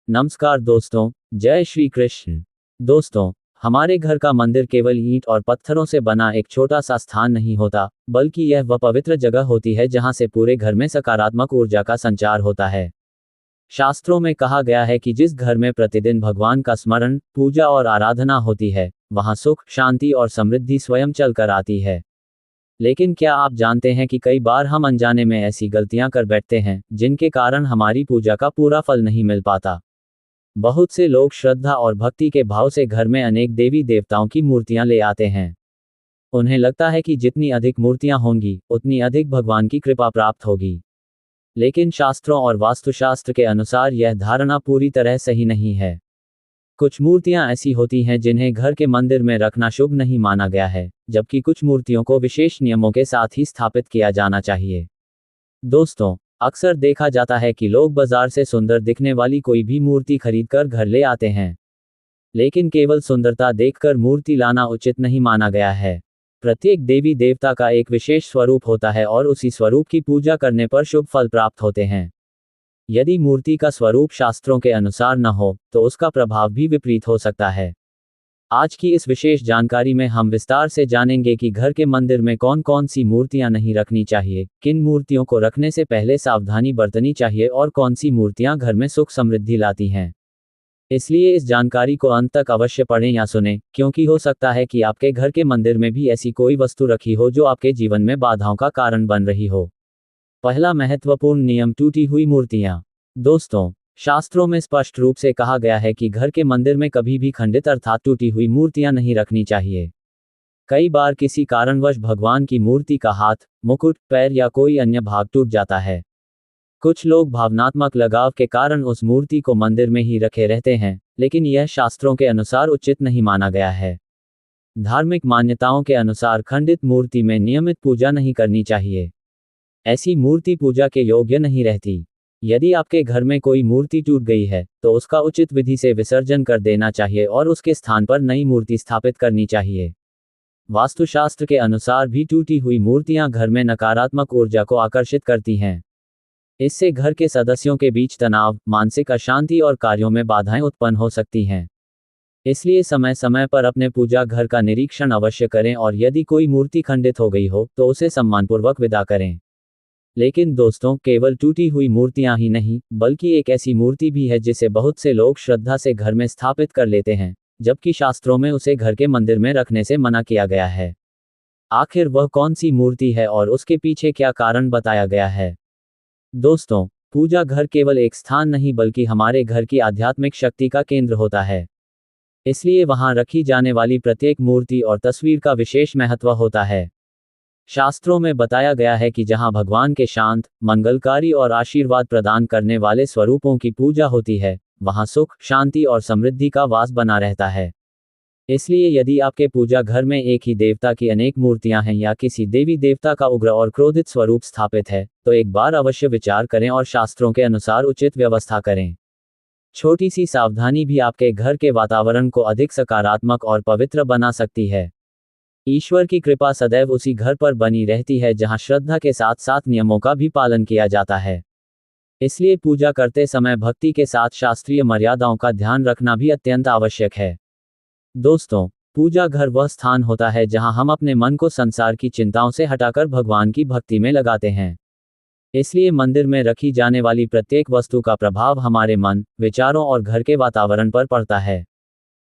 नमस्कार दोस्तों, जय श्री कृष्ण। दोस्तों, हमारे घर का मंदिर केवल ईंट और पत्थरों से बना एक छोटा सा स्थान नहीं होता, बल्कि यह वह पवित्र जगह होती है जहां से पूरे घर में सकारात्मक ऊर्जा का संचार होता है। शास्त्रों में कहा गया है कि जिस घर में प्रतिदिन भगवान का स्मरण, पूजा और आराधना होती है, वहां सुख, शांति और समृद्धि स्वयं चलकर आती है। लेकिन क्या आप जानते हैं कि कई बार हम अनजाने में ऐसी गलतियां कर बैठते हैं, जिनके कारण हमारी पूजा का पूरा फल नहीं मिल पाता। बहुत से लोग श्रद्धा और भक्ति के भाव से घर में अनेक देवी देवताओं की मूर्तियां ले आते हैं। उन्हें लगता है कि जितनी अधिक मूर्तियां होंगी, उतनी अधिक भगवान की कृपा प्राप्त होगी। लेकिन शास्त्रों और वास्तुशास्त्र के अनुसार यह धारणा पूरी तरह सही नहीं है। कुछ मूर्तियां ऐसी होती हैं जिन्हें घर के मंदिर में रखना शुभ नहीं माना गया है, जबकि कुछ मूर्तियों को विशेष नियमों के साथ ही स्थापित किया जाना चाहिए। दोस्तों, अक्सर देखा जाता है कि लोग बाजार से सुंदर दिखने वाली कोई भी मूर्ति खरीदकर घर ले आते हैं। लेकिन केवल सुंदरता देखकर मूर्ति लाना उचित नहीं माना गया है। प्रत्येक देवी देवता का एक विशेष स्वरूप होता है और उसी स्वरूप की पूजा करने पर शुभ फल प्राप्त होते हैं। यदि मूर्ति का स्वरूप शास्त्रों के अनुसार न हो, तो उसका प्रभाव भी विपरीत हो सकता है। आज की इस विशेष जानकारी में हम विस्तार से जानेंगे कि घर के मंदिर में कौन कौन सी मूर्तियां नहीं रखनी चाहिए, किन मूर्तियों को रखने से पहले सावधानी बरतनी चाहिए और कौन सी मूर्तियां घर में सुख समृद्धि लाती हैं। इसलिए इस जानकारी को अंत तक अवश्य पढ़ें या सुनें, क्योंकि हो सकता है कि आपके घर के मंदिर में भी ऐसी कोई वस्तु रखी हो जो आपके जीवन में बाधाओं का कारण बन रही हो। पहला महत्वपूर्ण नियम, टूटी हुई मूर्तियां। दोस्तों, शास्त्रों में स्पष्ट रूप से कहा गया है कि घर के मंदिर में कभी भी खंडित अर्थात टूटी हुई मूर्तियां नहीं रखनी चाहिए। कई बार किसी कारणवश भगवान की मूर्ति का हाथ, मुकुट, पैर या कोई अन्य भाग टूट जाता है। कुछ लोग भावनात्मक लगाव के कारण उस मूर्ति को मंदिर में ही रखे रहते हैं, लेकिन यह शास्त्रों के अनुसार उचित नहीं माना गया है। धार्मिक मान्यताओं के अनुसार खंडित मूर्ति में नियमित पूजा नहीं करनी चाहिए। ऐसी मूर्ति पूजा के योग्य नहीं रहती। यदि आपके घर में कोई मूर्ति टूट गई है, तो उसका उचित विधि से विसर्जन कर देना चाहिए और उसके स्थान पर नई मूर्ति स्थापित करनी चाहिए। वास्तुशास्त्र के अनुसार भी टूटी हुई मूर्तियां घर में नकारात्मक ऊर्जा को आकर्षित करती हैं। इससे घर के सदस्यों के बीच तनाव, मानसिक अशांति और कार्यों में बाधाएं उत्पन्न हो सकती हैं। इसलिए समय समय पर अपने पूजा घर का निरीक्षण अवश्य करें और यदि कोई मूर्ति खंडित हो गई हो, तो उसे सम्मानपूर्वक विदा करें। लेकिन दोस्तों, केवल टूटी हुई मूर्तियां ही नहीं, बल्कि एक ऐसी मूर्ति भी है जिसे बहुत से लोग श्रद्धा से घर में स्थापित कर लेते हैं, जबकि शास्त्रों में उसे घर के मंदिर में रखने से मना किया गया है। आखिर वह कौन सी मूर्ति है और उसके पीछे क्या कारण बताया गया है? दोस्तों, पूजा घर केवल एक स्थान नहीं बल्कि हमारे घर की आध्यात्मिक शक्ति का केंद्र होता है। इसलिए वहां रखी जाने वाली प्रत्येक मूर्ति और तस्वीर का विशेष महत्व होता है। शास्त्रों में बताया गया है कि जहां भगवान के शांत, मंगलकारी और आशीर्वाद प्रदान करने वाले स्वरूपों की पूजा होती है, वहां सुख, शांति और समृद्धि का वास बना रहता है। इसलिए यदि आपके पूजा घर में एक ही देवता की अनेक मूर्तियां हैं या किसी देवी देवता का उग्र और क्रोधित स्वरूप स्थापित है, तो एक बार अवश्य विचार करें और शास्त्रों के अनुसार उचित व्यवस्था करें। छोटी सी सावधानी भी आपके घर के वातावरण को अधिक सकारात्मक और पवित्र बना सकती है। ईश्वर की कृपा सदैव उसी घर पर बनी रहती है जहां श्रद्धा के साथ साथ नियमों का भी पालन किया जाता है। इसलिए पूजा करते समय भक्ति के साथ शास्त्रीय मर्यादाओं का ध्यान रखना भी अत्यंत आवश्यक है। दोस्तों, पूजा घर वह स्थान होता है जहां हम अपने मन को संसार की चिंताओं से हटाकर भगवान की भक्ति में लगाते हैं। इसलिए मंदिर में रखी जाने वाली प्रत्येक वस्तु का प्रभाव हमारे मन, विचारों और घर के वातावरण पर पड़ता है।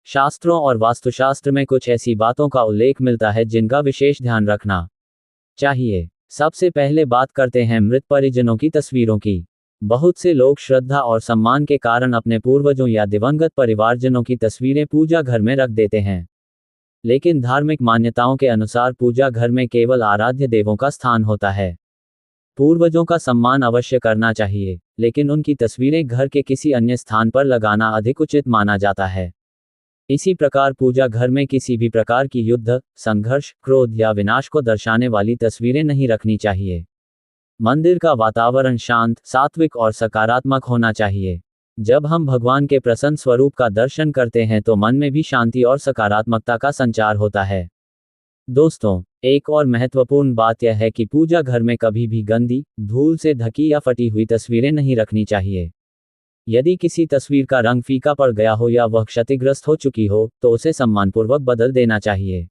शास्त्रों और वास्तुशास्त्र में कुछ ऐसी बातों का उल्लेख मिलता है जिनका विशेष ध्यान रखना चाहिए। सबसे पहले बात करते हैं मृत परिजनों की तस्वीरों की। बहुत से लोग श्रद्धा और सम्मान के कारण अपने पूर्वजों या दिवंगत परिवारजनों की तस्वीरें पूजा घर में रख देते हैं। लेकिन धार्मिक मान्यताओं के अनुसार पूजा घर में केवल आराध्य देवों का स्थान होता है। पूर्वजों का सम्मान अवश्य करना चाहिए, लेकिन उनकी तस्वीरें घर के किसी अन्य स्थान पर लगाना अधिक उचित माना जाता है। इसी प्रकार पूजा घर में किसी भी प्रकार की युद्ध, संघर्ष, क्रोध या विनाश को दर्शाने वाली तस्वीरें नहीं रखनी चाहिए। मंदिर का वातावरण शांत, सात्विक और सकारात्मक होना चाहिए। जब हम भगवान के प्रसन्न स्वरूप का दर्शन करते हैं तो मन में भी शांति और सकारात्मकता का संचार होता है। दोस्तों, एक और महत्वपूर्ण बात यह है कि पूजा घर में कभी भी गंदी, धूल से ढकी या फटी हुई तस्वीरें नहीं रखनी चाहिए। यदि किसी तस्वीर का रंग फीका पड़ गया हो या वह क्षतिग्रस्त हो चुकी हो, तो उसे सम्मानपूर्वक बदल देना चाहिए।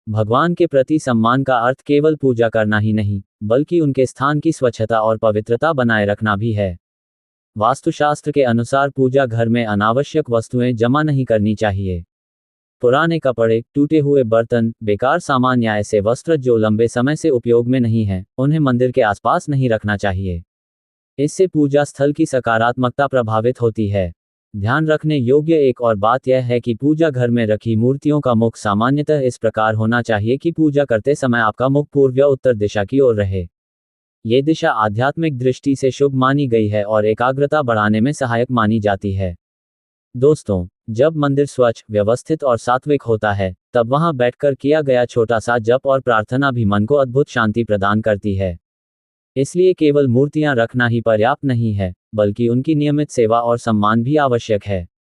भगवान के प्रति सम्मान का अर्थ केवल पूजा करना ही नहीं, बल्कि उनके स्थान की स्वच्छता और पवित्रता बनाए रखना भी है। वास्तुशास्त्र के अनुसार पूजा घर में अनावश्यक वस्तुएं जमा नहीं करनी चाहिए। पुराने कपड़े, टूटे हुए बर्तन, बेकार सामान या ऐसे वस्त्र जो लंबे समय से उपयोग में नहीं हैं, उन्हें मंदिर के आसपास नहीं रखना चाहिए। इससे पूजा स्थल की सकारात्मकता प्रभावित होती है। ध्यान रखने योग्य एक और बात यह है कि पूजा घर में रखी मूर्तियों का मुख सामान्यतः इस प्रकार होना चाहिए कि पूजा करते समय आपका मुख पूर्व या उत्तर दिशा की ओर रहे। ये दिशा आध्यात्मिक दृष्टि से शुभ मानी गई है और एकाग्रता बढ़ाने में सहायक मानी जाती है। दोस्तों, जब मंदिर स्वच्छ, व्यवस्थित और सात्विक होता है, तब वहां बैठकर किया गया छोटा सा जप और प्रार्थना भी मन को अद्भुत शांति प्रदान करती है। इसलिए केवल मूर्तियां रखना ही पर्याप्त नहीं है, बल्कि उनकी नियमित सेवा और सम्मान भी आवश्यक है।